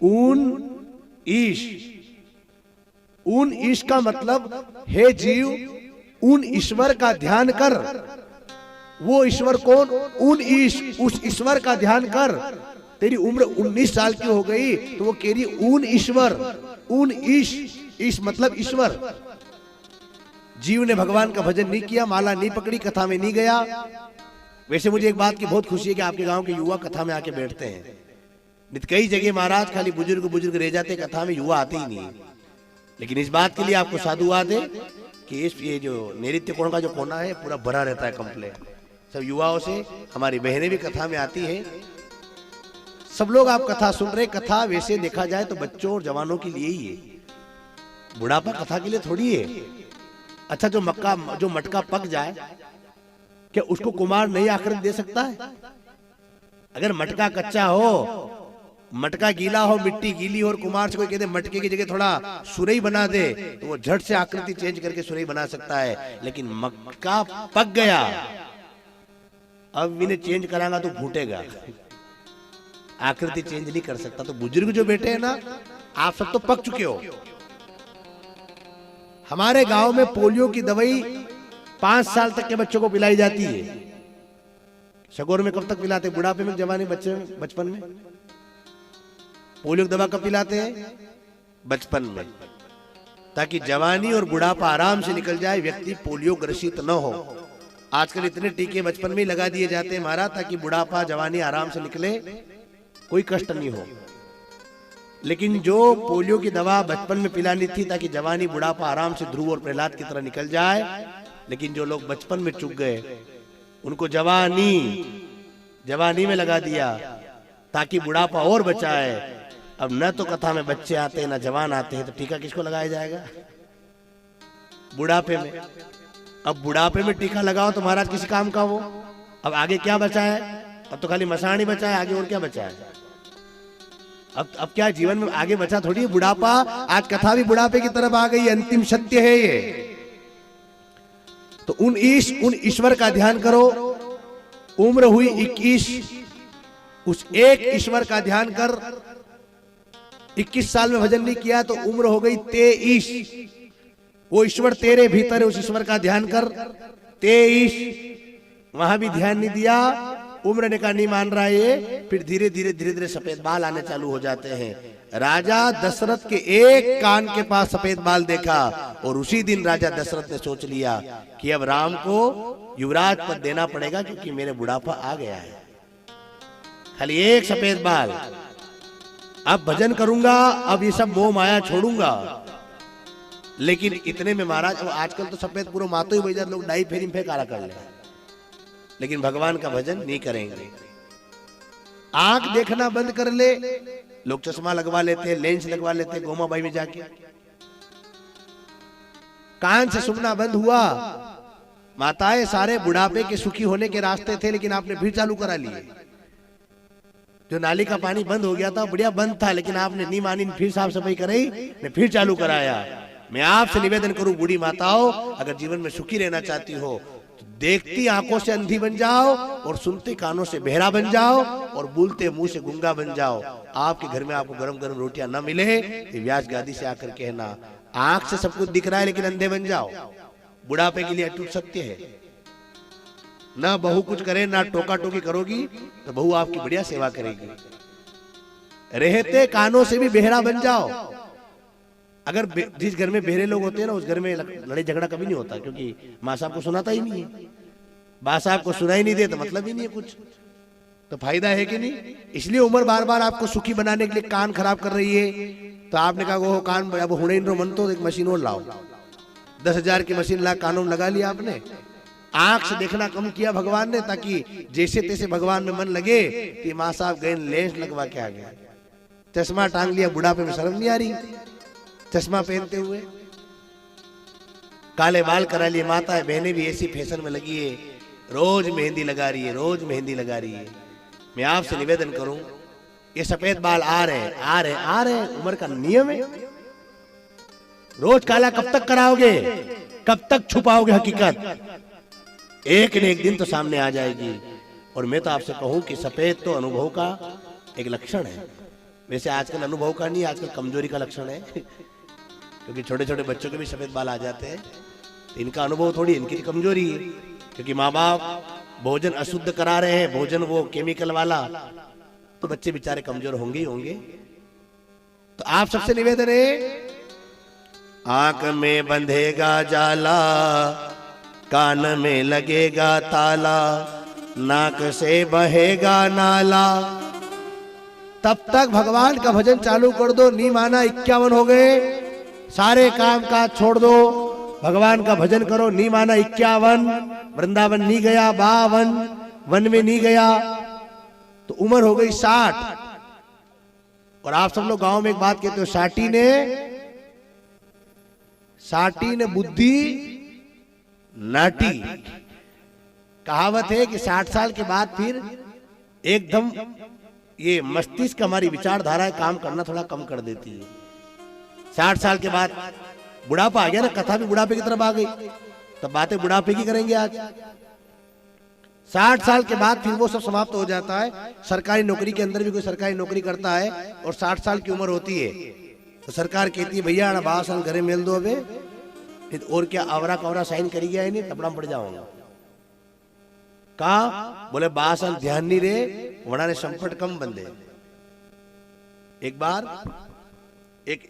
ऊन ईश। ऊन ईश का मतलब हे जीव उन ईश्वर का ध्यान कर। वो ईश्वर कौन? उन ईश, उस ईश्वर का ध्यान कर। तेरी उम्र 19 साल की हो गई तो वो कह रही उन ईश्वर, उन ईश, ईश मतलब ईश्वर। जीव ने भगवान का भजन नहीं किया, माला नहीं पकड़ी, कथा में नहीं गया। वैसे मुझे एक बात की बहुत खुशी है कि आपके गांव के युवा कथा में आके बैठते हैं। कई जगह महाराज खाली बुजुर्ग बुजुर्ग रह जाते, कथा में युवा आते ही नहीं। लेकिन इस बात के लिए आपको साधुवाद है कि ये जो नैऋत्य कोण का जो कोना है पूरा भरा रहता है कंप्लेट सब युवाओं से। हमारी बहनें भी कथा में आती है। सब लोग आप कथा सुन रहे। कथा वैसे देखा जाए तो बच्चों और जवानों के लिए ही है, बुढ़ापा कथा के लिए थोड़ी है। अच्छा, जो मटका पक जाए क्या उसको कुमार नहीं आकृति दे सकता है? अगर मटका कच्चा हो, मटका गीला हो, मिट्टी गीली हो और कुमार से कोई कहते मटके की जगह थोड़ा सुरई बना दे तो वो झट से आकृति चेंज करके सुरई बना सकता है। लेकिन मटका पक गया, अब इन्हें चेंज करांगा तो फूटेगा, आकृति चेंज नहीं कर सकता। तो बुजुर्ग जो बैठे हैं ना, आप सब तो पक चुके हो। हमारे गांव में पोलियो की दवाई 5 साल तक के बच्चों को पिलाई जाती है। शगोर में कब तक पिलाते? बुढ़ापे में, जवानी, बचपन में। पोलियो की दवा कब पिलाते हैं? बचपन में, ताकि जवानी और बुढ़ापा आराम से निकल जाए, व्यक्ति पोलियो ग्रसित न हो। आजकल इतने टीके बचपन में ही लगा दिए जाते हैं महाराज, ताकि बुढ़ापा जवानी आराम से निकले, कोई कष्ट नहीं हो। लेकिन जो पोलियो की दवा बचपन में पिलानी थी ताकि जवानी बुढ़ापा आराम से ध्रुव और प्रहलाद की तरह निकल जाए, लेकिन जो लोग बचपन में चूक गए उनको जवानी में लगा दिया ताकि बुढ़ापा और बचाए। अब न तो कथा में बच्चे आते हैं न जवान आते हैं, तो टीका किसको लगाया जाएगा? बुढ़ापे में। अब बुढ़ापे में टीका लगाओ तो महाराज किसी काम का वो। अब आगे क्या बचा है? अब तो खाली मसान ही बचा है, आगे और क्या बचा है? अब क्या जीवन में आगे बचा थोड़ी है? बुढ़ापा, आज कथा भी बुढ़ापे की तरफ आ गई, अंतिम सत्य है ये। तो उन ईश्वर का ध्यान करो। उम्र हुई 21, उस एक ईश्वर का ध्यान कर। 21 साल में भजन नहीं किया तो उम्र हो गई 23। वो ईश्वर तेरे भीतर है, उस ईश्वर का ध्यान कर। 23 वहां भी ध्यान नहीं दिया, उम्र ने कहा नहीं मान रहा ये। फिर धीरे धीरे सफेद बाल आने चालू हो जाते हैं। राजा दशरथ के एक कान के पास सफेद बाल देखा और उसी दिन राजा दशरथ ने सोच लिया कि अब राम को युवराज पद देना पड़ेगा, क्योंकि मेरे बुढ़ापा आ गया है। खाली एक सफेद बाल, अब भजन करूंगा, अब ये सब मोह माया छोड़ूंगा। लेकिन इतने में महाराज, अब आजकल तो सफेद पूरा मातो ही बजा, लोग डाई फेरी फेंकारा कर ले, लेकिन भगवान का भजन नहीं करेंगे। आंख देखना बंद कर ले, लोग चश्मा लगवा लेते हैं, लेंस लगवा लेते हैं गोमा बाई में जाके। कान से सुनना बंद हुआ। माताएं, सारे बुढ़ापे के सुखी होने के रास्ते थे, लेकिन आपने फिर चालू करा लिए। जो नाली का पानी बंद हो गया था, बढ़िया बंद था, लेकिन आपने नहीं मानी, फिर साफ सफाई कराई, ने फिर चालू कराया। मैं आपसे निवेदन करूं बूढ़ी माताओं, अगर जीवन में सुखी रहना चाहती हो तो देखती आंखों से अंधी बन जाओ और सुनते कानों से बहरा बन जाओ और बोलते मुंह से गूंगा बन जाओ। आपके घर में आपको गरम गरम रोटियां न मिले तो व्यास गादी से आकर कहना, आंख से सब कुछ दिख रहा है लेकिन अंधे बन जाओ। बुढ़ापे के लिए अटूट सत्य है। ना बहू कुछ करे, ना टोका टोकी करोगी तो बहू आपकी बढ़िया सेवा करेगी। रहते कानों से भी बहरा बन जाओ। अगर जिस घर में बहरे लोग होते हैं ना, उस घर में लड़ाई झगड़ा कभी नहीं होता, क्योंकि माँ साहब को सुनाता ही नहीं है। बा साहब को सुनाई नहीं दे तो मतलब ही नहीं है कुछ, तो फायदा है कि नहीं? इसलिए उम्र बार बार आपको सुखी बनाने के लिए कान खराब कर रही है। तो आपने कहा वो कान अब हुणे मन तो एक मशीन और लाओ, 10,000 की मशीन ला कानों में लगा लिया आपने। आंख से देखना कम किया भगवान ने, ताकि जैसे तैसे भगवान में मन लगे कि माँ साहब गए लेंस लगवा के आ गया। चश्मा टांग लिया, बुढ़ापे में शर्म नहीं आ रही चश्मा पहनते हुए। काले बाल करा लिए। माता बहनें भी ऐसी फैशन में लगी है, रोज मेहंदी लगा रही है, रोज मेहंदी लगा रही है। मैं आपसे निवेदन करूं, ये सफेद बाल आ रहे उम्र का नियम है। रोज काला कब तक कराओगे? कब तक छुपाओगे हकीकत? एक न एक दिन तो सामने आ जाएगी। और मैं तो आपसे कहूं कि सफेद तो अनुभव का एक लक्षण है। वैसे आजकल अनुभव का नहीं, आजकल कमजोरी का लक्षण है क्योंकि छोटे छोटे बच्चों के भी सफेद बाल आ जाते हैं, तो इनका अनुभव थोड़ी, इनकी कमजोरी है, क्योंकि माँ बाप भोजन अशुद्ध करा रहे हैं, भोजन वो केमिकल वाला, तो बच्चे बेचारे कमजोर होंगे ही होंगे। तो आप सबसे निवेदन है, आंख में बंधेगा जाला, कान में लगेगा ताला, नाक से बहेगा नाला, तब तक भगवान का भजन चालू कर दो। नी माना 51 हो गए, सारे काम काज छोड़ दो, भगवान का भजन करो। नी माना 51, वृंदावन नहीं गया, 52 वन में नहीं गया, तो उम्र हो गई 60। और आप सब लोग गांव में एक बात कहते हो, साटी ने बुद्धि नाटी। कहावत है कि 60 साल के बाद फिर एकदम ये मस्तिष्क हमारी विचारधारा काम करना थोड़ा कम कर देती है। 60 साल के बाद बुढ़ापा आ गया ना, कथा भी बुढ़ापे की तरफ आ गई, तब बातें बुढ़ापे की करेंगे आज। 60 साल के बाद फिर वो सब समाप्त हो जाता है। सरकारी नौकरी के अंदर भी कोई सरकारी नौकरी करता है और 60 साल की उम्र होती है, तो सरकार कहती है भैया 12 साल घरे मेल दो, अबे और क्या आवरा कवरा साइन करी गया है, नहीं तबड़ा पड़ जाऊंगा। कहा बोले 12 साल ध्यान नहीं रे, वड़ा ने संकट कम बंदे। एक बार एक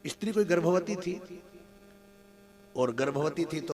स्त्री कोई गर्भवती थी, और गर्भवती थी तो